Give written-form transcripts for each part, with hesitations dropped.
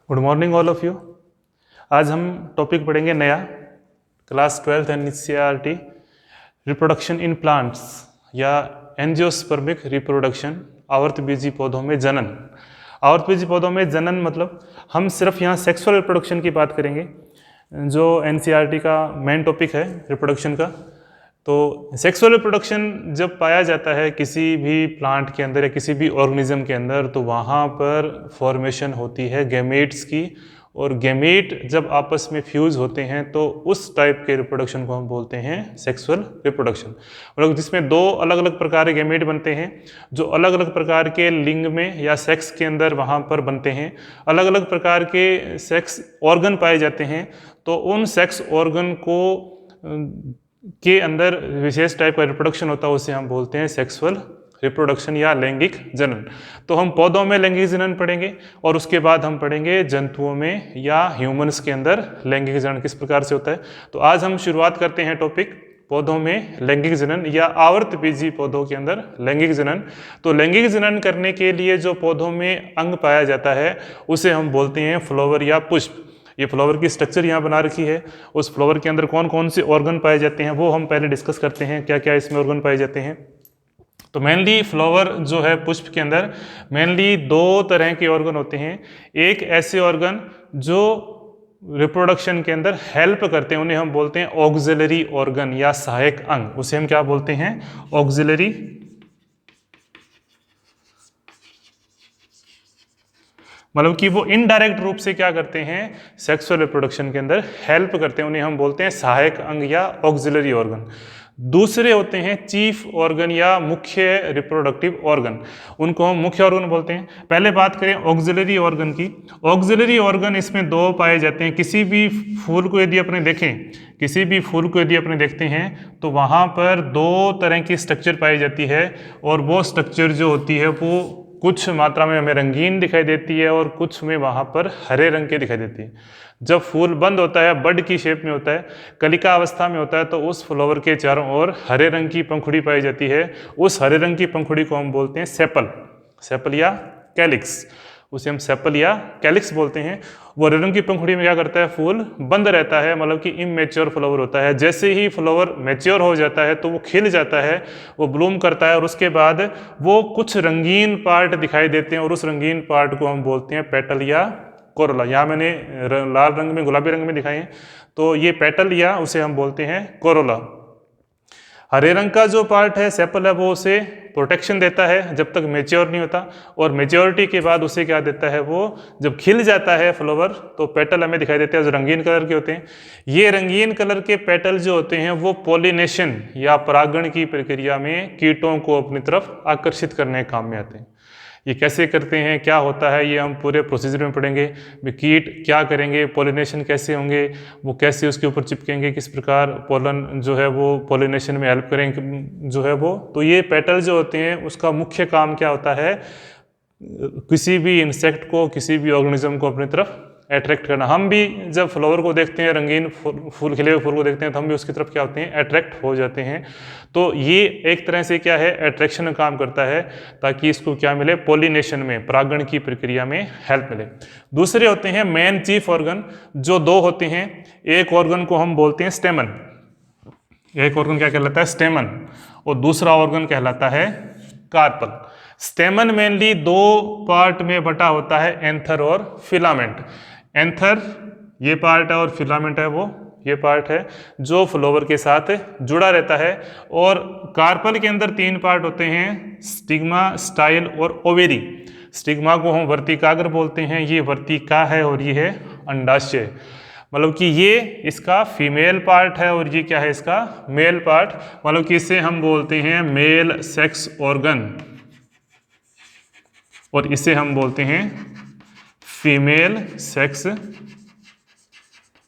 Good morning all of you. आज हम topic पढ़ेंगे नया, class 12th NCERT, reproduction in plants या एंजियोस्पर्मिक रिप्रोडक्शन, आवर्तबीजी पौधों में जनन। आवर्तबीजी पौधों में जनन मतलब हम सिर्फ यहाँ सेक्सुअल रिप्रोडक्शन की बात करेंगे, जो एनसीईआरटी का मेन टॉपिक है रिप्रोडक्शन का। तो सेक्सुअल रिप्रोडक्शन जब पाया जाता है किसी भी प्लांट के अंदर या किसी भी ऑर्गेनिज्म के अंदर, तो वहाँ पर फॉर्मेशन होती है गैमेट्स की, और गैमेट जब आपस में फ्यूज होते हैं तो उस टाइप के रिप्रोडक्शन को हम बोलते हैं सेक्सुअल रिप्रोडक्शन। मतलब जिसमें दो अलग अलग प्रकार के गैमेट बनते हैं जो अलग अलग प्रकार के लिंग में या सेक्स के अंदर वहाँ पर बनते हैं। अलग अलग प्रकार के सेक्स ऑर्गन पाए जाते हैं, तो उन सेक्स ऑर्गन को के अंदर विशेष टाइप का रिप्रोडक्शन होता है, उसे हम बोलते हैं सेक्सुअल रिप्रोडक्शन या लैंगिक जनन। तो हम पौधों में लैंगिक जनन पढ़ेंगे और उसके बाद हम पढ़ेंगे जंतुओं में या ह्यूमंस के अंदर लैंगिक जनन किस प्रकार से होता है। तो आज हम शुरुआत करते हैं टॉपिक पौधों में लैंगिक जनन या आवर्तबीजी पौधों के अंदर लैंगिक जनन। तो लैंगिक जनन करने के लिए जो पौधों में अंग पाया जाता है उसे हम बोलते हैं फ्लावर या पुष्प। ये फ्लावर की स्ट्रक्चर यहाँ बना रखी है, उस फ्लावर के अंदर कौन कौन से ऑर्गन पाए जाते हैं वो हम पहले डिस्कस करते हैं, क्या क्या इसमें ऑर्गन पाए जाते हैं। तो मेनली फ्लावर जो है पुष्प के अंदर मेनली दो तरह के ऑर्गन होते हैं। एक ऐसे ऑर्गन जो रिप्रोडक्शन के अंदर हेल्प करते हैं, उन्हें हम बोलते हैं ऑक्सिलरी ऑर्गन या सहायक अंग, उसे हम क्या बोलते हैं, ऑक्सिलरी। मतलब कि वो इनडायरेक्ट रूप से क्या करते हैं, सेक्सुअल रिप्रोडक्शन के अंदर हेल्प करते हैं, उन्हें हम बोलते हैं सहायक अंग या ऑक्सिलरी ऑर्गन। दूसरे होते हैं चीफ ऑर्गन या मुख्य रिप्रोडक्टिव ऑर्गन, उनको हम मुख्य ऑर्गन बोलते हैं। पहले बात करें ऑक्सिलरी ऑर्गन की। ऑक्सिलरी ऑर्गन इसमें दो पाए जाते हैं। किसी भी फूल को यदि अपने देखें, किसी भी फूल को यदि अपने देखते हैं तो वहाँ पर दो तरह की स्ट्रक्चर पाई जाती है, और वो स्ट्रक्चर जो होती है वो कुछ मात्रा में हमें रंगीन दिखाई देती है और कुछ में वहाँ पर हरे रंग के दिखाई देती है। जब फूल बंद होता है, बड की शेप में होता है, कलिका अवस्था में होता है, तो उस फ्लावर के चारों ओर हरे रंग की पंखुड़ी पाई जाती है। उस हरे रंग की पंखुड़ी को हम बोलते हैं सेपल, सेपल या कैलिक्स, उसे हम सेपल या कैलिक्स बोलते हैं। वो हरे रंग की पंखुड़ी में क्या करता है, फूल बंद रहता है, मतलब कि इमेच्योर फ्लावर होता है। जैसे ही फ्लावर मैच्योर हो जाता है तो वो खिल जाता है, वो ब्लूम करता है, और उसके बाद वो कुछ रंगीन पार्ट दिखाई देते हैं, और उस रंगीन पार्ट को हम बोलते हैं पेटल या कोरोला। यहाँ मैंने लाल रंग में, गुलाबी रंग में दिखाए हैं, तो ये पेटल या उसे हम बोलते हैं कोरोला। हरे रंग का जो पार्ट है सेपल है, वो उसे प्रोटेक्शन देता है जब तक मेच्योर नहीं होता, और मेच्योरिटी के बाद उसे क्या देता है, वो जब खिल जाता है फ्लावर तो पेटल हमें दिखाई देते हैं जो रंगीन कलर के होते हैं। ये रंगीन कलर के पेटल जो होते हैं वो पॉलिनेशन या परागण की प्रक्रिया में कीटों को अपनी तरफ आकर्षित करने के काम में आते हैं। ये कैसे करते हैं, क्या होता है, ये हम पूरे प्रोसीजर में पढ़ेंगे। कीट क्या करेंगे, पॉलिनेशन कैसे होंगे, वो कैसे उसके ऊपर चिपकेंगे, किस प्रकार पोलन जो है वो पॉलिनेशन में हेल्प करेंगे जो है वो। तो ये पेटल जो होते हैं उसका मुख्य काम क्या होता है, किसी भी इंसेक्ट को, किसी भी ऑर्गेनिज्म को अपनी तरफ अट्रैक्ट करना। हम भी जब फ्लावर को देखते हैं, रंगीन फूल, खिले हुए फूल को देखते हैं, तो हम भी उसकी तरफ क्या होते हैं, अट्रैक्ट हो जाते हैं। तो ये एक तरह से क्या है, अट्रैक्शन का काम करता है, ताकि इसको क्या मिले, पॉलिनेशन में, परागण की प्रक्रिया में हेल्प मिले। दूसरे होते हैं मेन चीफ ऑर्गन, जो दो होते हैं। एक ऑर्गन को हम बोलते हैं स्टेमन, एक ऑर्गन क्या कहलाता है, स्टेमन, और दूसरा ऑर्गन कहलाता है कार्पल। स्टेमन मेनली दो पार्ट में बटा होता है, एंथर और फिलामेंट। एंथर ये पार्ट है और फिलामेंट है वो ये पार्ट है जो फ्लावर के साथ जुड़ा रहता है। और कार्पल के अंदर तीन पार्ट होते हैं, स्टिग्मा, स्टाइल और ओवेरी। स्टिग्मा को हम वर्तिकाग्र बोलते हैं, ये वर्तिका है, और ये है अंडाशय। मतलब कि ये इसका फीमेल पार्ट है और ये क्या है, इसका मेल पार्ट। मतलब कि इसे हम बोलते हैं मेल सेक्स ऑर्गन, और इसे हम बोलते हैं female sex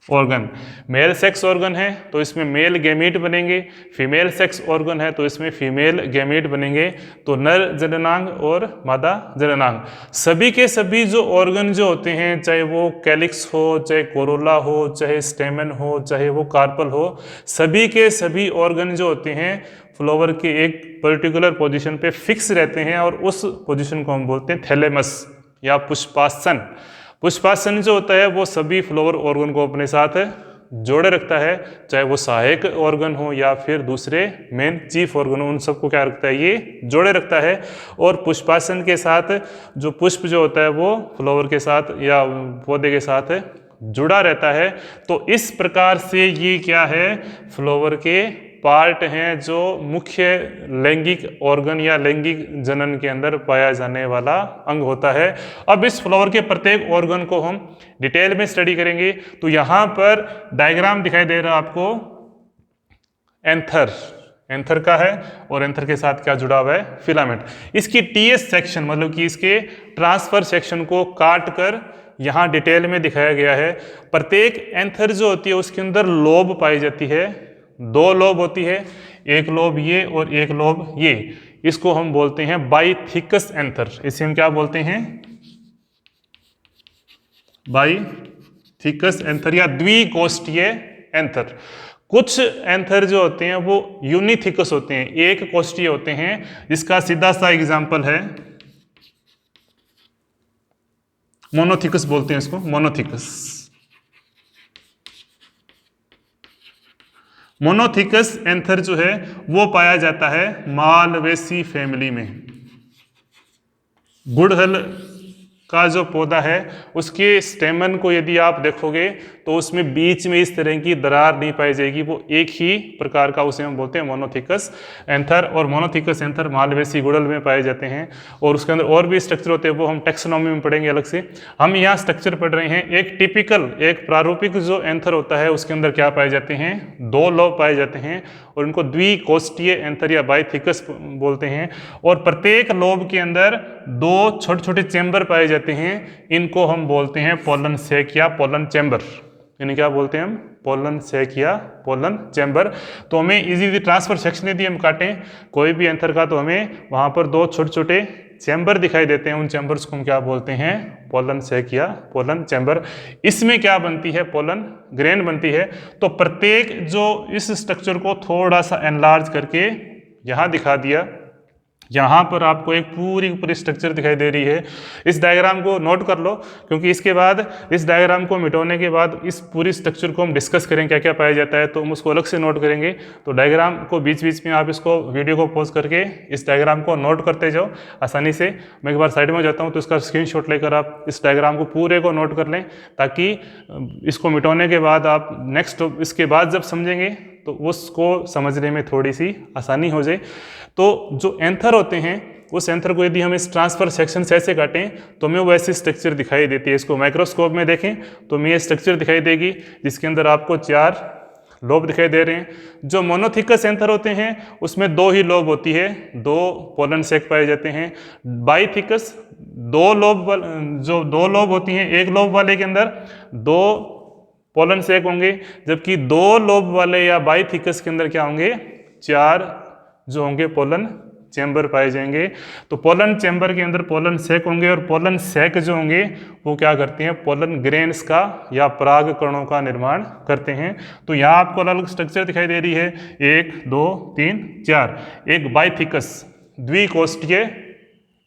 organ. Male sex organ है तो इसमें मेल गैमीट बनेंगे, फीमेल सेक्स ऑर्गन है तो इसमें फीमेल गैमीट बनेंगे। तो नर जननांग और मादा जननांग, सभी के सभी जो ऑर्गन जो होते हैं, चाहे वो कैलिक्स हो, चाहे कोरोला हो, चाहे स्टेमन हो, चाहे वो कार्पल हो, सभी के सभी ऑर्गन जो होते हैं फ्लावर के एक पर्टिकुलर पोजीशन पे फिक्स रहते हैं, और उस पोजीशन को हम बोलते हैं थैलेमस या पुष्पासन। पुष्पासन जो होता है वो सभी फ्लावर ऑर्गन को अपने साथ जोड़े रखता है, चाहे वो सहायक ऑर्गन हो या फिर दूसरे मेन चीफ ऑर्गन हो, उन सबको क्या रखता है, ये जोड़े रखता है। और पुष्पासन के साथ जो पुष्प जो होता है वो फ्लावर के साथ या पौधे के साथ जुड़ा रहता है। तो इस प्रकार से ये क्या है, फ्लावर के पार्ट हैं जो मुख्य लैंगिक ऑर्गन या लैंगिक जनन के अंदर पाया जाने वाला अंग होता है। अब इस फ्लावर के प्रत्येक ऑर्गन को हम डिटेल में स्टडी करेंगे। तो यहाँ पर डायग्राम दिखाई दे रहा है आपको, एंथर, एंथर का है और एंथर के साथ क्या जुड़ा हुआ है, फिलामेंट। इसकी टीएस सेक्शन मतलब कि इसके ट्रांसफर सेक्शन को काट कर यहाँ डिटेल में दिखाया गया है। प्रत्येक एंथर जो होती है उसके अंदर लोब पाई जाती है, 2 लोब होती है, एक लोब ये और एक लोब ये। इसको हम बोलते हैं बाइथिकस एंथर। इसे हम क्या बोलते हैं, बाइथिकस एंथर या द्विकोष्ठीय एंथर। कुछ एंथर जो होते हैं वो यूनिथिकस होते हैं, एक कोष्ठीय होते हैं। जिसका सीधा सा एग्जाम्पल है मोनोथिकस, बोलते हैं इसको मोनोथिकस। मोनोथिकस एंथर जो है वो पाया जाता है मालवेसी फैमिली में। गुड़हल का जो पौधा है उसके स्टेमन को यदि आप देखोगे तो उसमें बीच में इस तरह की दरार नहीं पाई जाएगी, वो एक ही प्रकार का, उसे हम बोलते हैं मोनोथिकस एंथर। और मोनोथिकस एंथर मालवेसी गुड़हल में पाए जाते हैं। और उसके अंदर और भी स्ट्रक्चर होते हैं, वो हम टेक्सोनॉमी में पढ़ेंगे अलग से। हम यहाँ स्ट्रक्चर पढ़ रहे हैं। एक टिपिकल, एक प्रारूपिक जो एंथर होता है उसके अंदर क्या पाए जाते हैं, 2 लोब पाए जाते हैं और इनको द्विकोष्ठीय एंथर या बाइथिकस बोलते हैं। और प्रत्येक लोब के अंदर 2 छोटे छोटे चैम्बर पाए जाते हैं। इनको हम बोलते हैं पोलन सैक या पोलन चैम्बर। इन्हें क्या बोलते हैं हम, पोलन सैक या पोलन चैम्बर। तो हमें इजी ट्रांसफर सेक्शन यदि हम काटें कोई भी एंथर का तो हमें वहां पर 2 छोटे छोटे चैम्बर दिखाई देते हैं। उन चैम्बर्स को हम क्या बोलते हैं, पोलन सैक या पोलन चैम्बर। इसमें क्या बनती है, पोलन ग्रेन बनती है। तो प्रत्येक जो इस स्ट्रक्चर को थोड़ा सा एनलार्ज करके यहाँ दिखा दिया, यहाँ पर आपको एक पूरी स्ट्रक्चर दिखाई दे रही है। इस डायग्राम को नोट कर लो, क्योंकि इसके बाद इस डायग्राम को मिटाने के बाद इस पूरी स्ट्रक्चर को हम डिस्कस करेंगे क्या क्या पाया जाता है, तो हम उसको अलग से नोट करेंगे। तो डायग्राम को बीच बीच में आप इसको वीडियो को पॉज करके इस डायग्राम को नोट करते जाओ आसानी से। मैं एक बार साइड में जाता हूँ तो इसका स्क्रीनशॉट लेकर आप इस डायग्राम को पूरे को नोट कर लें, ताकि इसको मिटाने के बाद आप नेक्स्ट इसके बाद जब समझेंगे तो उसको समझने में थोड़ी सी आसानी हो जाए। तो जो एंथर होते हैं उस एंथर को यदि हम इस ट्रांसफर सेक्शन से ऐसे काटें तो हमें वैसी स्ट्रक्चर दिखाई देती है। इसको माइक्रोस्कोप में देखें तो हमें ये स्ट्रक्चर दिखाई देगी, जिसके अंदर आपको 4 लोब दिखाई दे रहे हैं। जो मोनोथिकस एंथर होते हैं उसमें 2 ही लोब होती है, 2 पोलन सैक पाए जाते हैं। बाइथिकस 2 लोब, जो 2 लोब होती हैं, एक लोब वाले के अंदर 2 पोलन सैक होंगे, जबकि 2 लोब वाले या बाइथिकस के अंदर क्या होंगे, 4 जो होंगे पोलन चैम्बर पाए जाएंगे। तो पोलन चैम्बर के अंदर पोलन सैक होंगे और पोलन सैक जो होंगे वो क्या करते हैं, पोलन ग्रेन्स का या पराग कणों का निर्माण करते हैं। तो यहाँ आपको अलग अलग स्ट्रक्चर दिखाई दे रही है, 1 2 3 4। एक बाइथिकस द्विकोष्ठीय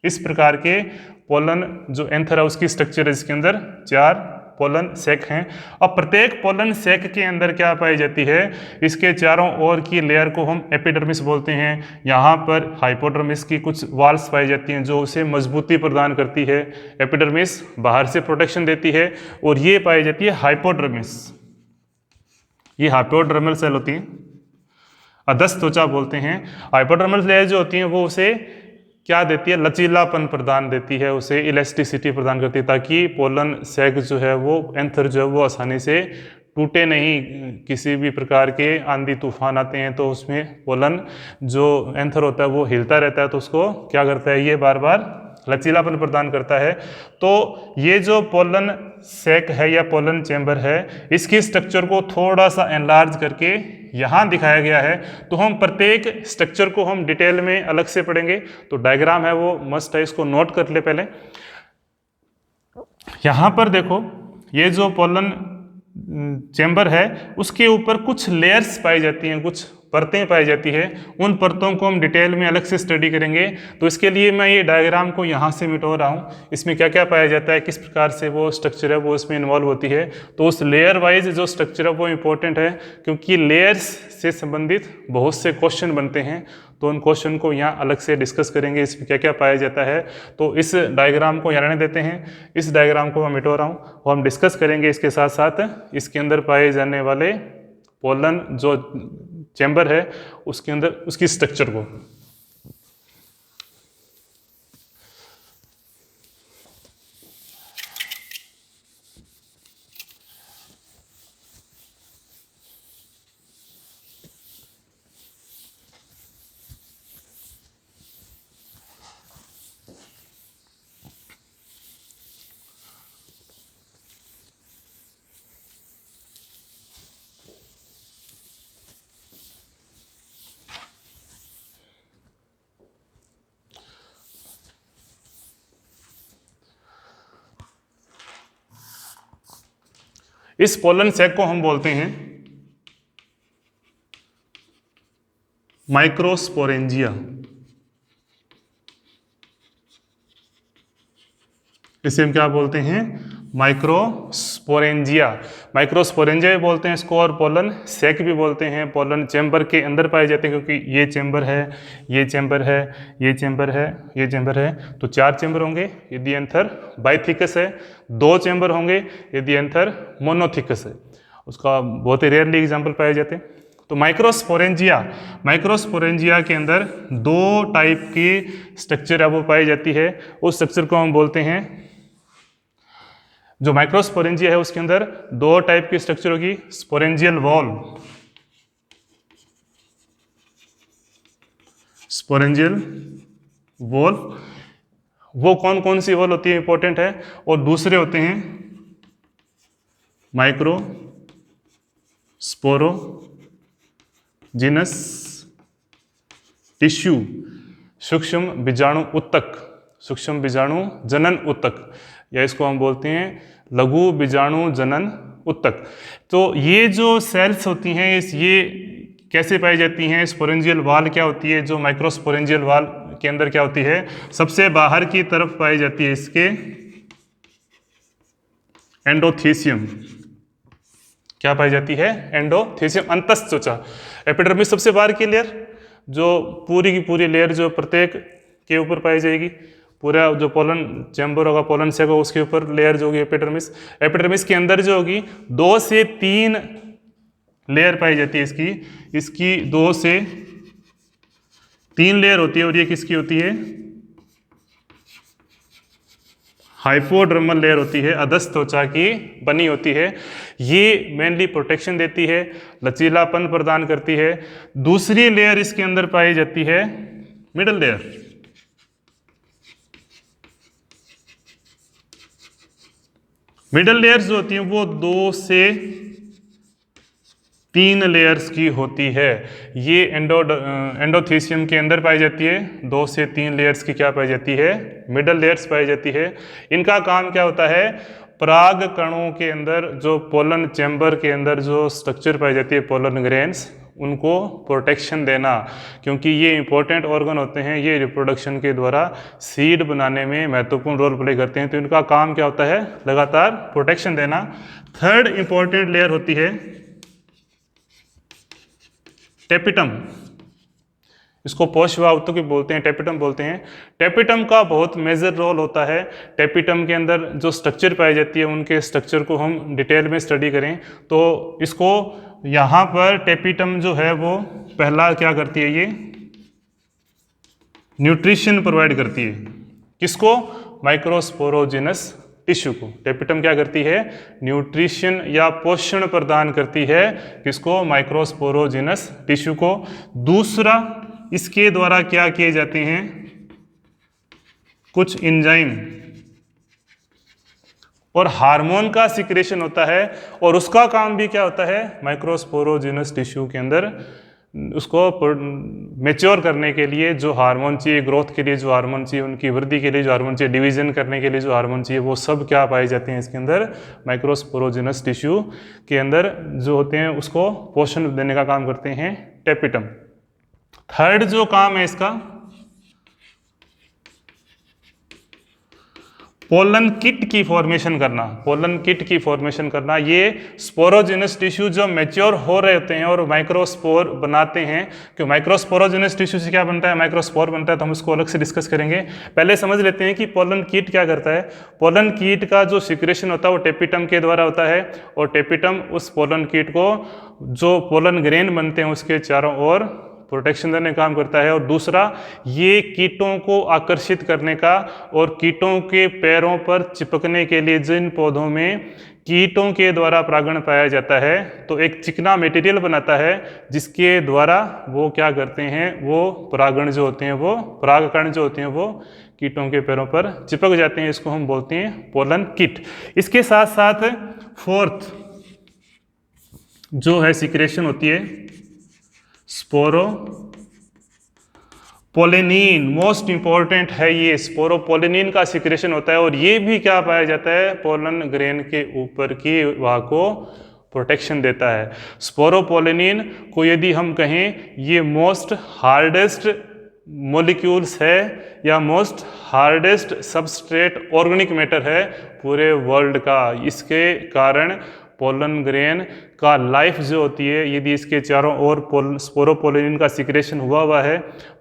इस प्रकार के पोलन जो एंथर है उसकी स्ट्रक्चर है, इसके अंदर 4 पोलन सैक हैं। अब प्रत्येक पोलन सैक के अंदर क्या पाई जाती है, इसके चारों ओर की लेयर को हम एपिडर्मिस बोलते हैं। यहाँ पर हाइपोडर्मिस की कुछ वाल्स पाई जाती हैं जो उसे मजबूती प्रदान करती है। एपिडर्मिस बाहर से प्रोटेक्शन देती है और ये पाई जाती है हाइपोडर्मिस। ये हाइपोडर्मल सेल होती हैं, अधस त्वचा बोलते हैं। हाइपोडर्मल लेयर जो होती हैं वो उसे क्या देती है, लचीलापन प्रदान देती है, उसे इलास्टिसिटी प्रदान करती है, ताकि पोलन सैक जो है वो एंथर जो है वो आसानी से टूटे नहीं। किसी भी प्रकार के आंधी तूफान आते हैं तो उसमें पोलन जो एंथर होता है वो हिलता रहता है, तो उसको क्या करता है, ये बार बार लचीलापन प्रदान करता है। तो ये जो पोलन सैक है या पोलन चैम्बर है, इसकी स्ट्रक्चर को थोड़ा सा एनलार्ज करके यहाँ दिखाया गया है। तो हम प्रत्येक स्ट्रक्चर को हम डिटेल में अलग से पढ़ेंगे। तो डायग्राम है वो मस्ट है, इसको नोट कर ले पहले। यहाँ पर देखो, ये जो पोलन चैम्बर है उसके ऊपर कुछ लेयर्स पाई जाती हैं, कुछ परतें पाई जाती है, उन परतों को हम डिटेल में अलग से स्टडी करेंगे। तो इसके लिए मैं ये डायग्राम को यहाँ से मिटो रहा हूँ। इसमें क्या क्या पाया जाता है, किस प्रकार से वो स्ट्रक्चर है वो इसमें इन्वॉल्व होती है। तो उस लेयर वाइज जो स्ट्रक्चर है वो इम्पोर्टेंट है, क्योंकि लेयर्स से संबंधित बहुत से क्वेश्चन बनते हैं। तो उन क्वेश्चन को यहाँ अलग से डिस्कस करेंगे, इसमें क्या क्या पाया जाता है। तो इस डायग्राम को यहाँ रहने देते हैं, इस डायग्राम को मैं मिटो रहा हूँ और हम डिस्कस करेंगे इसके साथ साथ इसके अंदर पाए जाने वाले पोलन जो चैम्बर है उसके अंदर उसकी स्ट्रक्चर को। इस पोलन सैक को हम बोलते हैं माइक्रोस्पोरेंजिया। इसे हम क्या बोलते हैं, माइक्रोस्पोरेंजिया। माइक्रोस्पोरेंजिया भी बोलते हैं इसको, और पोलन सैक भी बोलते हैं। पोलन चैम्बर के अंदर पाए जाते हैं, क्योंकि ये चैम्बर है, ये चैम्बर है, ये चैम्बर है, ये चैम्बर है, तो 4 चैम्बर होंगे यदि एंथर बाइथिकस है। 2 चैम्बर होंगे यदि एंथर मोनोथिकस है। उसका बहुत ही रेयरली एग्जाम्पल पाए जाते हैं। तो माइक्रोस्पोरेंजिया के अंदर 2 टाइप की स्ट्रक्चर है वो पाई जाती है। उस स्ट्रक्चर को हम बोलते हैं, जो माइक्रोस्पोरेंजिया है उसके अंदर 2 टाइप की स्ट्रक्चर होगी, स्पोरेंजियल वॉल, स्पोरेंजियल वॉल, वो कौन कौन सी वॉल होती है इंपॉर्टेंट है, और दूसरे होते हैं माइक्रो स्पोरोजिनस टिश्यू, सूक्ष्म बीजाणु ऊतक, सूक्ष्म बीजाणु जनन ऊतक, या इसको हम बोलते हैं लघु बीजाणु जनन ऊतक। तो ये जो सेल्स होती हैं ये कैसे पाई जाती हैं, स्पोरेंजियल वाल क्या होती है, जो माइक्रोस्पोरेंजियल वाल के अंदर क्या होती है, सबसे बाहर की तरफ पाई जाती है इसके एंडोथीसियम। क्या पाई जाती है, एंडोथीसियम, अंतःत्वचा। एपिडर्मिस सबसे बाहर की लेयर, जो पूरी की पूरी लेयर जो प्रत्येक के ऊपर पाई जाएगी, पूरा जो पोलन चैम्बर होगा, पोलन सैक होगा, उसके ऊपर लेयर जो होगी एपिडर्मिस। एपिडर्मिस के अंदर जो होगी 2 से 3 लेयर पाई जाती है इसकी 2 से 3 लेयर होती है, और ये किसकी होती है, हाइपोडर्मल लेयर होती है, अधस्थ त्वचा की बनी होती है। ये मेनली प्रोटेक्शन देती है, लचीलापन प्रदान करती है। दूसरी लेयर इसके अंदर पाई जाती है मिडल लेयर। मिडल लेयर्स जो होती हैं वो 2 से 3 लेयर्स की होती है। ये एंडोथीसियम के अंदर पाई जाती है। 2 से 3 लेयर्स की क्या पाई जाती है, मिडल लेयर्स पाई जाती है। इनका काम क्या होता है, पराग कणों के अंदर जो पोलन चैम्बर के अंदर जो स्ट्रक्चर पाई जाती है, पोलन ग्रेन्स, उनको प्रोटेक्शन देना, क्योंकि ये इंपॉर्टेंट ऑर्गन होते हैं, ये रिप्रोडक्शन के द्वारा सीड बनाने में महत्वपूर्ण रोल प्ले करते हैं। तो इनका काम क्या होता है, लगातार प्रोटेक्शन देना। थर्ड इंपॉर्टेंट लेयर होती है टेपिटम। इसको पोषवायुत्तक भी बोलते हैं, टेपिटम बोलते हैं। टेपिटम का बहुत मेजर रोल होता है। टेपिटम के अंदर जो स्ट्रक्चर पाई जाती है, उनके स्ट्रक्चर को हम डिटेल में स्टडी करें तो इसको यहाँ पर टेपिटम जो है वो पहला क्या करती है, ये न्यूट्रिशन प्रोवाइड करती है। किसको, माइक्रोस्पोरोजिनस टिश्यू को। टेपिटम क्या करती है, न्यूट्रिशन या पोषण प्रदान करती है, किसको, माइक्रोस्पोरोजिनस टिश्यू को। दूसरा, इसके द्वारा क्या किए जाते हैं, कुछ एंजाइम और हार्मोन का सिक्रेशन होता है, और उसका काम भी क्या होता है, माइक्रोस्पोरोजिनस टिश्यू के अंदर उसको मैच्योर करने के लिए जो हार्मोन चाहिए, ग्रोथ के लिए जो हार्मोन चाहिए, उनकी वृद्धि के लिए जो हार्मोन चाहिए, डिवीजन करने के लिए जो हार्मोन चाहिए, वो सब क्या पाए जाते हैं इसके अंदर, माइक्रोस्पोरोजिनस टिश्यू के अंदर जो होते हैं, उसको पोषण देने का काम करते हैं टेपिटम। थर्ड जो काम है इसका, पोलन किट की फॉर्मेशन करना। पोलन किट की फॉर्मेशन करना, ये स्पोरोजेनस टिश्यू जो मैच्योर हो रहे होते हैं और माइक्रोस्पोर बनाते हैं। क्यों माइक्रोस्पोरोजेनस टिश्यू से क्या बनता है, माइक्रोस्पोर बनता है, तो हम इसको अलग से डिस्कस करेंगे। पहले समझ लेते हैं कि पोलन किट क्या करता है। पोलन किट का जो सिक्रेशन होता है वो टेपिटम के द्वारा होता है, और टेपिटम उस पोलन किट को, जो पोलन ग्रेन बनते हैं उसके चारों ओर प्रोटेक्शन देने का काम करता है। और दूसरा, ये कीटों को आकर्षित करने का और कीटों के पैरों पर चिपकने के लिए, जिन पौधों में कीटों के द्वारा परागण पाया जाता है, तो एक चिकना मटेरियल बनाता है जिसके द्वारा वो क्या करते हैं, वो परागण जो होते हैं, वो परागकण जो होते हैं वो कीटों के पैरों पर चिपक जाते हैं। इसको हम बोलते हैं पोलन किट। इसके साथ साथ फोर्थ जो है सिक्रेशन होती है स्पोरोपोलिनिन। मोस्ट इंपॉर्टेंट है ये, स्पोरोपोलिनिन का सिक्रेशन होता है, और ये भी क्या पाया जाता है, पोलन ग्रेन के ऊपर की हवा को प्रोटेक्शन देता है। स्पोरोपोलिनिन को यदि हम कहें, ये मोस्ट हार्डेस्ट मॉलिक्यूल्स है या most hardest substrate organic matter है पूरे वर्ल्ड का। इसके कारण पोलन ग्रेन का लाइफ जो होती है, यदि इसके चारों ओर स्पोरोपोलिनिन का सिक्रेशन हुआ है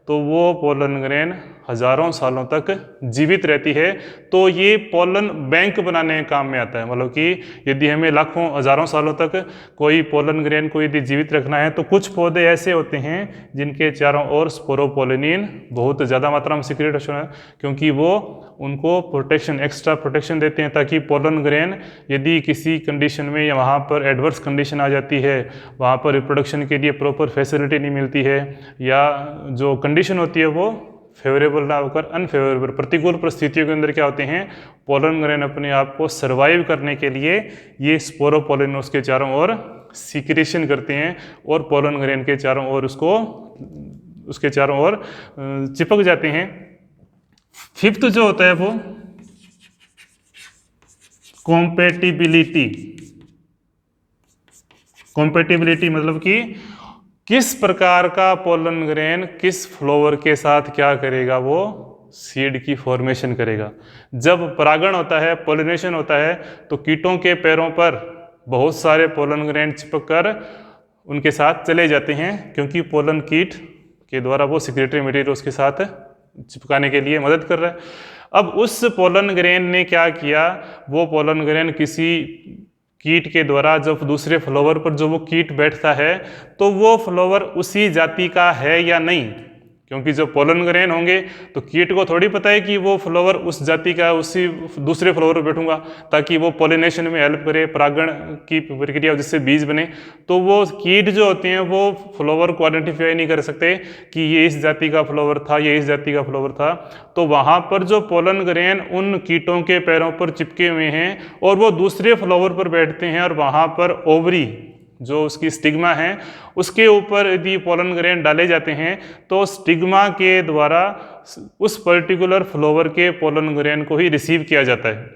तो वो पोलन ग्रेन हजारों सालों तक जीवित रहती है। तो ये पोलन बैंक बनाने के काम में आता है। मतलब कि यदि हमें लाखों हजारों सालों तक कोई पोलन ग्रेन को यदि जीवित रखना है, तो कुछ पौधे ऐसे होते हैं जिनके चारों ओर स्पोरोपोलिनिन बहुत ज़्यादा मात्रा में सिक्रेट होना है, क्योंकि वो उनको प्रोटेक्शन, एक्स्ट्रा प्रोटेक्शन देते हैं, ताकि पोलन ग्रेन यदि किसी कंडीशन में या वहाँ पर एडवर्स कंडीशन आ जाती है, वहाँ पर रिप्रोडक्शन के लिए प्रॉपर फैसिलिटी नहीं मिलती है, या जो कंडीशन होती है वो फेवरेबल ना होकर अनफेवरेबल, प्रतिकूल परिस्थितियों के अंदर क्या होते हैं, पोलन ग्रेन अपने आप को सर्वाइव करने के लिए ये स्पोरोपोलिन उसके चारों ओर सिक्रेशन करते हैं, और पोलन ग्रेन के चारों ओर उसके चारों ओर चिपक जाते हैं। फिफ्थ जो होता है वो कॉम्पेटिबिलिटी। कॉम्पेटिबिलिटी मतलब कि किस प्रकार का पोलन ग्रेन किस फ्लावर के साथ क्या करेगा, वो सीड की फॉर्मेशन करेगा। जब परागण होता है, पोलिनेशन होता है, तो कीटों के पैरों पर बहुत सारे पोलन ग्रेन चिपक कर उनके साथ चले जाते हैं, क्योंकि पोलन कीट के द्वारा वो सिक्रेटरी मटेरियल उसके साथ चिपकाने के लिए मदद कर रहा है। अब उस पोलन ग्रेन ने क्या किया, वो पोलन ग्रेन किसी कीट के द्वारा जब दूसरे फ्लावर पर जो वो कीट बैठता है, तो वो फ्लावर उसी जाति का है या नहीं, क्योंकि जब पोलन ग्रेन होंगे तो कीट को थोड़ी पता है कि वो फ्लावर उस जाति का, उसी दूसरे फ्लावर पर बैठूंगा ताकि वो पोलिनेशन में हेल्प करे, परागण की प्रक्रिया जिससे बीज बने। तो वो कीट जो होते हैं वो फ्लावर को आइडेंटिफाई नहीं कर सकते कि ये इस जाति का फ्लावर था, ये इस जाति का फ्लावर था। तो वहाँ पर जो पोलन ग्रेन उन कीटों के पैरों पर चिपके हुए हैं और वो दूसरे फ्लावर पर बैठते हैं, और वहाँ पर ओवरी जो उसकी स्टिग्मा है उसके ऊपर यदि पोलन ग्रेन डाले जाते हैं, तो स्टिग्मा के द्वारा उस पर्टिकुलर फ्लावर के पोलन ग्रेन को ही रिसीव किया जाता है।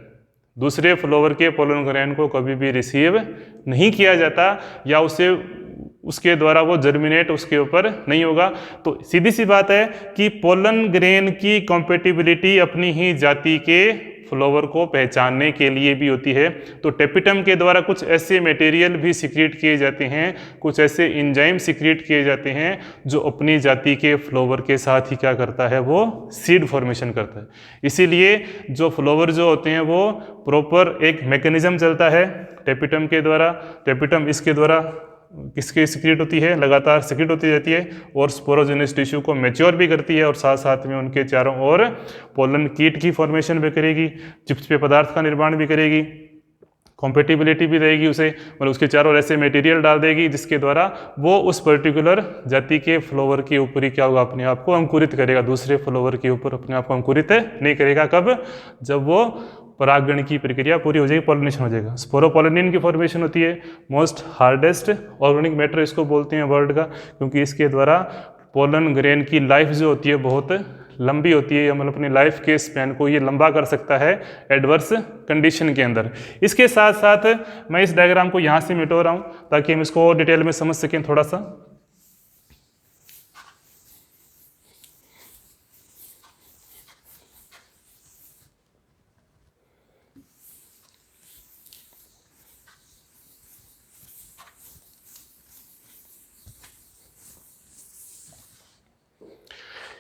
दूसरे फ्लावर के पोलन ग्रेन को कभी भी रिसीव नहीं किया जाता, या उसके द्वारा वो जर्मिनेट उसके ऊपर नहीं होगा। तो सीधी सी बात है कि पोलन ग्रेन की कॉम्पेटिबिलिटी अपनी ही जाति के फ्लावर को पहचानने के लिए भी होती है। तो टेपिटम के द्वारा कुछ ऐसे मटेरियल भी सिक्रीट किए जाते हैं, कुछ ऐसे एंजाइम सिक्रीट किए जाते हैं जो अपनी जाति के फ्लावर के साथ ही क्या करता है, वो सीड फॉर्मेशन करता है। इसीलिए जो फ्लावर जो होते हैं वो प्रॉपर एक मैकेनिज्म चलता है टेपिटम के द्वारा। टेपिटम इसके द्वारा किसके सिक्रेट होती है, लगातार सिक्रेट होती रहती है, और स्पोरोजेनस टिश्यू को मैच्योर भी करती है, और साथ साथ में उनके चारों ओर पोलन कीट की फॉर्मेशन भी करेगी, चिपचिपे पदार्थ का निर्माण भी करेगी, कॉम्पेटिबिलिटी भी देगी उसे, मतलब उसके चारों ओर ऐसे मटेरियल डाल देगी जिसके द्वारा वो उस पर्टिकुलर जाति के फ्लावर के ऊपर ही क्या होगा, अपने आप को अंकुरित करेगा, दूसरे फ्लावर के ऊपर अपने आप को अंकुरित नहीं करेगा। कब? जब वो परागण की प्रक्रिया पूरी हो जाएगी, पॉलिनेशन हो जाएगा। स्पोरोपोलिनिन की फॉर्मेशन होती है, मोस्ट हार्डेस्ट ऑर्गेनिक मैटर इसको बोलते हैं वर्ल्ड का, क्योंकि इसके द्वारा पोलन ग्रेन की लाइफ जो होती है बहुत लंबी होती है, मतलब अपनी लाइफ के स्पैन को ये लंबा कर सकता है एडवर्स कंडीशन के अंदर। इसके साथ साथ मैं इस डायग्राम को यहाँ से मिटो रहा हूँ ताकि हम इसको और डिटेल में समझ सकें थोड़ा सा।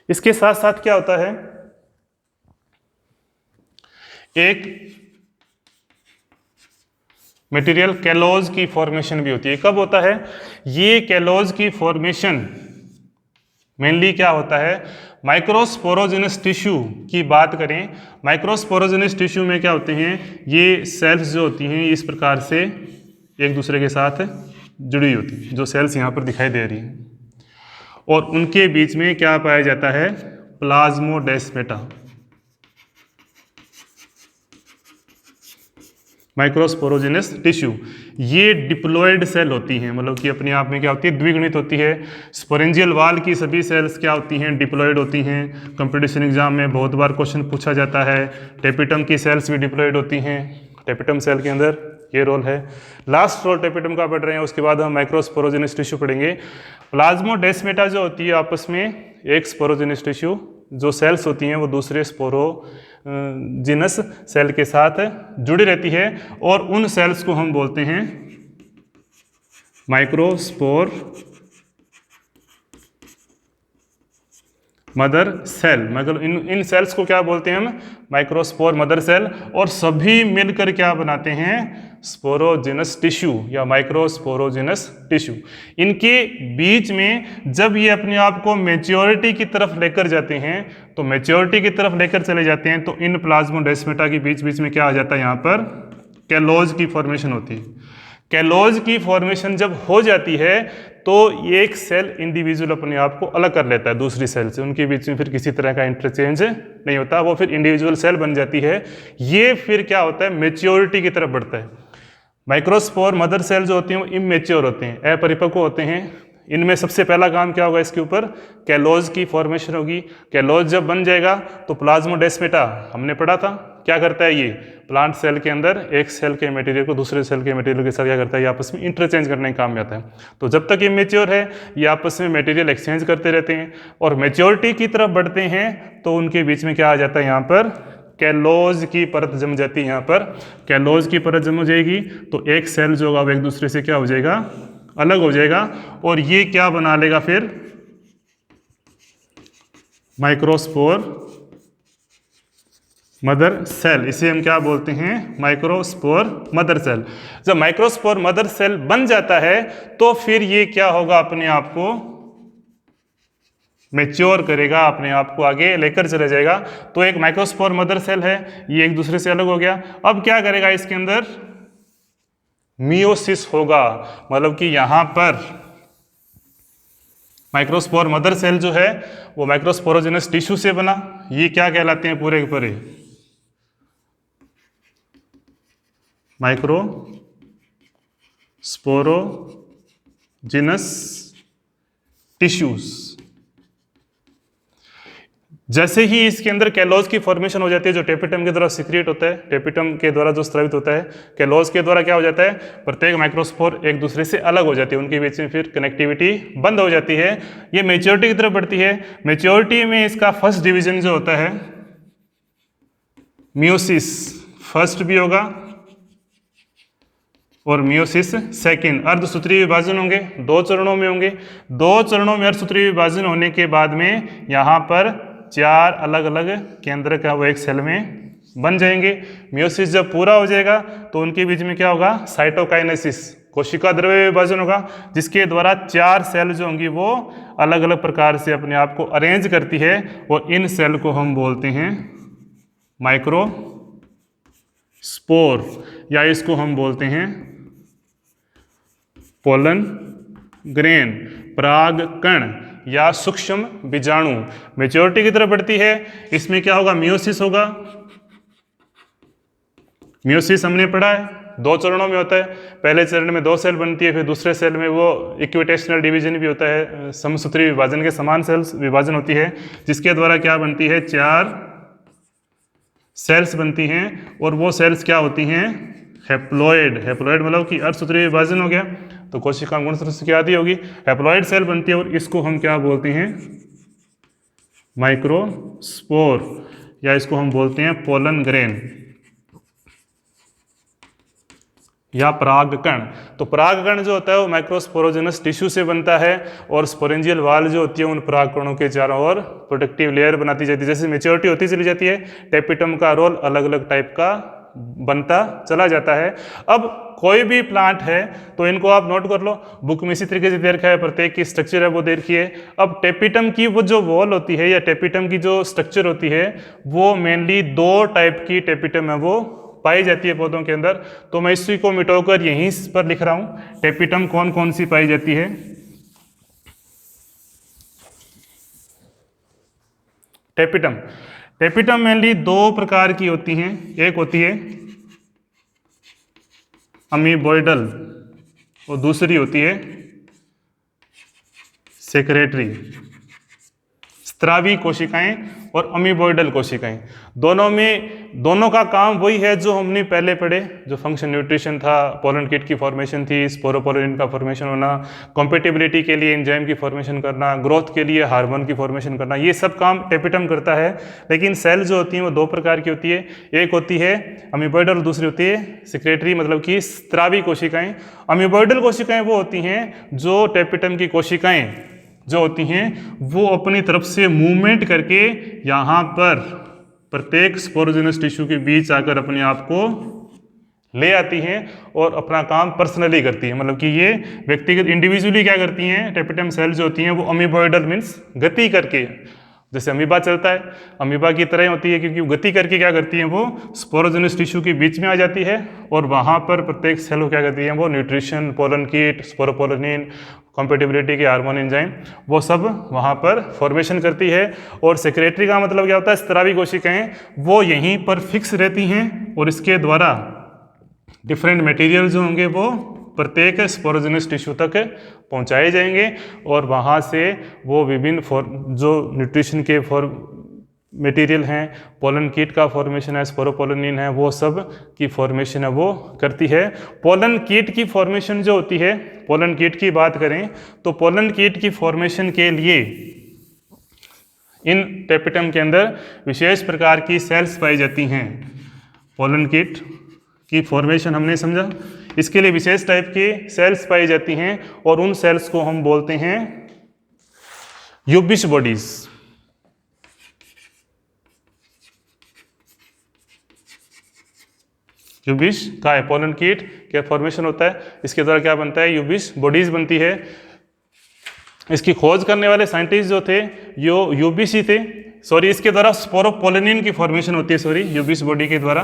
इसके साथ साथ क्या होता है, एक मटेरियल कैलोज की फॉर्मेशन भी होती है। कब होता है ये कैलोज की फॉर्मेशन? मेनली क्या होता है, माइक्रोस्पोरोजेनस टिश्यू की बात करें, माइक्रोस्पोरोजेनस टिश्यू में क्या होते हैं, ये सेल्स जो होती हैं इस प्रकार से एक दूसरे के साथ जुड़ी होती है, जो सेल्स यहाँ पर दिखाई दे रही हैं, और उनके बीच में क्या पाया जाता है, प्लाज्मोडेस्माटा। माइक्रोस्पोरोजेनस टिश्यू ये डिप्लॉयड सेल होती हैं, मतलब कि अपने आप में क्या होती है, द्विगुणित होती है। स्पोरेंजियल वाल की सभी सेल्स क्या होती हैं, डिप्लॉयड होती हैं। कंपटीशन एग्जाम में बहुत बार क्वेश्चन पूछा जाता है। टेपिटम की सेल्स भी डिप्लॉयड होती हैं, टेपिटम सेल के अंदर ये रोल है। लास्ट रोल टेपिटम का पढ़ रहे हैं, उसके बाद हम माइक्रोस्पोरोजेनस टिश्यू पढ़ेंगे। प्लाज्मोडेस्माटा जो होती है आपस में एक स्पोरोजेनस टिश्यू, जो सेल्स होती हैं वो दूसरे जिनस सेल के साथ जुड़ी रहती है, और उन सेल्स को हम बोलते हैं माइक्रोस्पोर मदर सेल। मतलब इन सेल्स को क्या बोलते हैं हम, माइक्रोस्पोर मदर सेल, और सभी मिलकर क्या बनाते हैं, स्पोरोजिनस टिश्यू या माइक्रोस्पोरोजिनस टिश्यू। इनके बीच में जब ये अपने आप को मैच्योरिटी की तरफ लेकर जाते हैं, तो मैच्योरिटी की तरफ लेकर चले जाते हैं, तो इन प्लाज्मोडेस्माटा के बीच बीच में क्या आ जाता है, यहाँ पर कैलोज की फॉर्मेशन होती है। कैलोज की फॉर्मेशन जब हो जाती है तो एक सेल इंडिविजुअल अपने आप को अलग कर लेता है दूसरी सेल से, उनके बीच में फिर किसी तरह का इंटरचेंज नहीं होता, वो फिर इंडिविजुअल सेल बन जाती है। ये फिर क्या होता है, मैच्योरिटी की तरफ बढ़ता है। माइक्रोस्पोर मदर सेल जो होती हैं वो इमैच्योर होते हैं, अपरिपक्व होते हैं। इनमें सबसे पहला काम क्या होगा, इसके ऊपर कैलोज की फॉर्मेशन होगी। कैलोज जब बन जाएगा तो प्लाज्मोडेस्माटा हमने पढ़ा था, क्या करता है ये, प्लांट सेल के अंदर एक सेल के मटेरियल को दूसरे सेल के मटेरियल के साथ क्या करता है, ये आपस में इंटरचेंज करने का काम में आता है। तो जब तक ये मेच्योर है ये आपस में मटेरियल एक्सचेंज करते रहते हैं, और मेच्योरिटी की तरफ बढ़ते हैं तो उनके बीच में क्या आ जाता है, यहाँ पर कैलोज की परत जम जाती है। यहाँ पर कैलोज की परत जम हो जाएगी तो एक सेल जो होगा वो एक दूसरे से क्या हो जाएगा, अलग हो जाएगा, और ये क्या बना लेगा फिर, माइक्रोस्पोर मदर सेल। इसे हम क्या बोलते हैं, माइक्रोस्पोर मदर सेल। जब माइक्रोस्पोर मदर सेल बन जाता है तो फिर ये क्या होगा, अपने आप को मैच्योर करेगा, अपने आप को आगे लेकर चले जाएगा। तो एक माइक्रोस्पोर मदर सेल है, ये एक दूसरे से अलग हो गया। अब क्या करेगा, इसके अंदर मियोसिस होगा, मतलब कि यहां पर माइक्रोस्पोर मदर सेल जो है वो माइक्रोस्पोरोजेनस टिश्यू से बना, ये क्या कहलाते हैं, पूरे के पूरे माइक्रोस्पोरोजेनस टिश्यूज। जैसे ही इसके अंदर कैलोज की फॉर्मेशन हो जाती है, जो टेपिटम के द्वारा सीक्रेट होता है, टेपिटम के द्वारा जो स्रावित होता है, कैलोज के द्वारा क्या हो जाता है, प्रत्येक माइक्रोस्पोर एक दूसरे से अलग हो जाती है, उनके बीच में फिर कनेक्टिविटी बंद हो जाती है। ये मैच्योरिटी की तरफ बढ़ती है। मैच्योरिटी में इसका फर्स्ट डिवीजन जो होता है मियोसिस फर्स्ट भी होगा और मियोसिस सेकंड। अर्धसूत्रीय विभाजन होंगे, 2 चरणों में होंगे। 2 चरणों में अर्धसूत्रीय विभाजन होने के बाद में यहाँ पर 4 अलग अलग केंद्र का वो एक सेल में बन जाएंगे। मियोसिस जब पूरा हो जाएगा तो उनके बीच में क्या होगा, साइटोकाइनेसिस, कोशिका द्रव्य विभाजन होगा, जिसके द्वारा 4 सेल जो होंगी वो अलग अलग प्रकार से अपने आप को अरेंज करती है, और इन सेल को हम बोलते हैं माइक्रोस्पोर, या इसको हम बोलते हैं पोलन ग्रेन, पराग कण या सूक्ष्म बीजाणु। मैच्योरिटी की तरफ बढ़ती है, इसमें क्या होगा, मियोसिस होगा। मियोसिस हमने पढ़ा है 2 चरणों में होता है। पहले चरण में 2 सेल बनती है, फिर दूसरे सेल में वो इक्विटेशनल डिवीजन भी होता है, समसूत्री विभाजन के समान सेल्स विभाजन होती है, जिसके द्वारा क्या बनती है, 4 सेल्स बनती हैं, और वो सेल्स क्या होती हैं, हैप्लॉइड। हैप्लॉइड मतलब कि अर्धसूत्रीय विभाजन हो गया, तो कोशिका गुणसूत्र की आदि होगी, हैप्लॉइड सेल बनती है, और इसको हम क्या बोलते हैं, माइक्रोस्पोर, या इसको हम बोलते हैं पोलन ग्रेन। या परागकण। तो परागकण जो होता है वो माइक्रोस्पोरोजेनस टिश्यू से बनता है और स्पोरेंजियल वाल जो होती है उन परागकणों के चारों ओर प्रोटेक्टिव लेयर बनाती जाती है। जैसे मेच्योरिटी होती चली जाती है, टेपिटम का रोल अलग अलग टाइप का बनता चला जाता है। अब कोई भी प्लांट है तो इनको आप नोट कर लो, बुक में इसी तरीके से दे रखा है, प्रत्येक की स्ट्रक्चर है वो दे रखी है। अब टेपिटम की वो जो वॉल होती है या टेपिटम की जो स्ट्रक्चर होती है वो मेनली 2 टाइप की टेपिटम है वो पाई जाती है पौधों के अंदर। तो मैं इसी को मिटाकर यहीं पर लिख रहा हूं, टेपिटम कौन कौन सी पाई जाती है। टेपिटम मेनली 2 प्रकार की होती हैं। एक होती है अमीबॉइडल और दूसरी होती है सेक्रेटरी। स्त्रावी कोशिकाएं और अमीबॉइडल कोशिकाएं, दोनों का काम वही है जो हमने पहले पढ़े, जो फंक्शन न्यूट्रिशन था, पोलन किट की फॉर्मेशन थी, स्पोरोपोलिन का फॉर्मेशन होना, कॉम्पेटिबिलिटी के लिए एंजाइम की फॉर्मेशन करना, ग्रोथ के लिए हार्मोन की फॉर्मेशन करना, ये सब काम टेपिटम करता है। लेकिन सेल जो होती हैं वो 2 प्रकार की होती है, एक होती है अमीबॉइडल और दूसरी होती है सेक्रेटरी, मतलब कि स्त्रावी कोशिकाएं। अमीबॉइडल कोशिकाएं वो होती हैं जो टेपिटम की कोशिकाएं जो होती हैं वो अपनी तरफ से मूवमेंट करके यहाँ पर प्रत्येक स्पोरोजेनस टिश्यू के बीच आकर अपने आप को ले आती हैं और अपना काम पर्सनली करती है। मतलब कि ये व्यक्तिगत इंडिविजुअली क्या करती हैं, टेपिटम सेल जो होती हैं वो अमीबॉइडल मीन्स गति करके, जैसे अमीबा चलता है अमीबा की तरह होती है, क्योंकि वो गति करके क्या करती हैं वो स्पोरोजेनस टिश्यू के बीच में आ जाती है और वहाँ पर प्रत्येक सेल को क्या करती है वो nutrition, pollen kit, sporopollenin, compatibility के हार्मोन, एंजाइम, वो सब वहाँ पर फॉर्मेशन करती है। और सेक्रेटरी का मतलब क्या होता है, स्त्रावी कोशिकाएं वो यहीं पर फिक्स रहती हैं और इसके द्वारा डिफरेंट मटेरियल जो होंगे वो प्रत्येक स्पोरोजेनस टिश्यू तक पहुंचाए जाएंगे और वहाँ से वो विभिन्न जो न्यूट्रिशन के मटेरियल हैं, पोलन किट का फॉर्मेशन है, स्पोरोपोलिन है, वो सब की फॉर्मेशन है वो करती है। पोलन किट की फॉर्मेशन जो होती है, पोलन किट की बात करें तो पोलन किट की फॉर्मेशन के लिए इन टेपिटम के अंदर विशेष प्रकार की सेल्स पाई जाती हैं। पोलन किट की फॉर्मेशन हमने समझा, इसके लिए विशेष टाइप की सेल्स पाई जाती हैं और उन सेल्स को हम बोलते हैं यूबिश बॉडीज। यूबिश का है, पोलन किट क्या फॉर्मेशन होता है, इसके द्वारा क्या बनता है, यूबिश बॉडीज बनती है। इसकी खोज करने वाले साइंटिस्ट जो थे यूबिश ही थे, इसके द्वारा स्पोरोपोलिन की फॉर्मेशन होती है, यूबिश बॉडी के द्वारा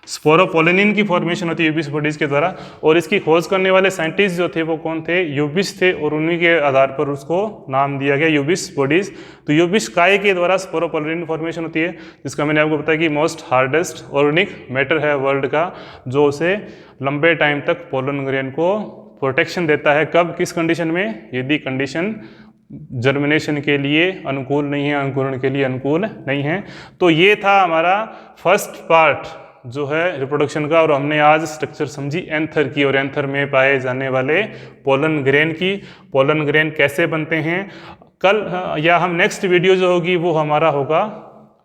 स्पोरोपोलिन की फॉर्मेशन होती है यूबिश बॉडीज के द्वारा। और इसकी खोज करने वाले साइंटिस्ट जो थे वो कौन थे, यूबिश थे, और उन्हीं के आधार पर उसको नाम दिया गया यूबिश बॉडीज। तो यूबिश काय के द्वारा स्पोरोपोलिन फॉर्मेशन होती है, जिसका मैंने आपको बताया कि मोस्ट हार्डेस्ट ऑर्गेनिक मैटर है वर्ल्ड का, जो उसे लंबे टाइम तक पोलन ग्रेन को प्रोटेक्शन देता है। कब, किस कंडीशन में, यदि कंडीशन जर्मिनेशन के लिए अनुकूल नहीं है, अंकुरण के लिए अनुकूल नहीं है। तो ये था हमारा फर्स्ट पार्ट जो है रिप्रोडक्शन का, और हमने आज स्ट्रक्चर समझी एंथर की, और एंथर में पाए जाने वाले पोलन ग्रेन की। पोलन ग्रेन कैसे बनते हैं, कल या हम नेक्स्ट वीडियो जो होगी वो हमारा होगा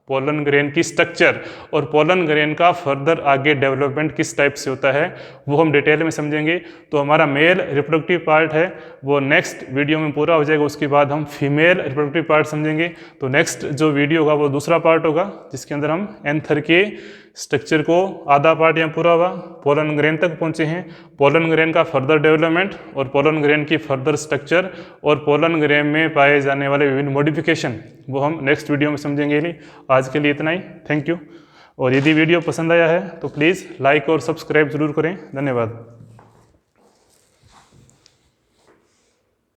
पोलन ग्रेन की स्ट्रक्चर, और पोलन ग्रेन का फर्दर आगे डेवलपमेंट किस टाइप से होता है वो हम डिटेल में समझेंगे। तो हमारा मेल रिप्रोडक्टिव पार्ट है वो नेक्स्ट वीडियो में पूरा हो जाएगा, उसके बाद हम फीमेल रिप्रोडक्टिव पार्ट समझेंगे। तो नेक्स्ट जो वीडियो होगा वो दूसरा पार्ट होगा, जिसके अंदर हम एंथर के स्ट्रक्चर को आधा पार्ट यहाँ पूरा हुआ, पोलन ग्रेन तक पहुँचे हैं, पोलन ग्रेन का फर्दर डेवलपमेंट और पोलन ग्रेन की फर्दर स्ट्रक्चर और पोलन ग्रेन में पाए जाने वाले विभिन्न मॉडिफिकेशन वो हम नेक्स्ट वीडियो में समझेंगे। आज के लिए इतना ही, थैंक यू। और यदि वीडियो पसंद आया है तो प्लीज़ लाइक और सब्सक्राइब जरूर करें। धन्यवाद।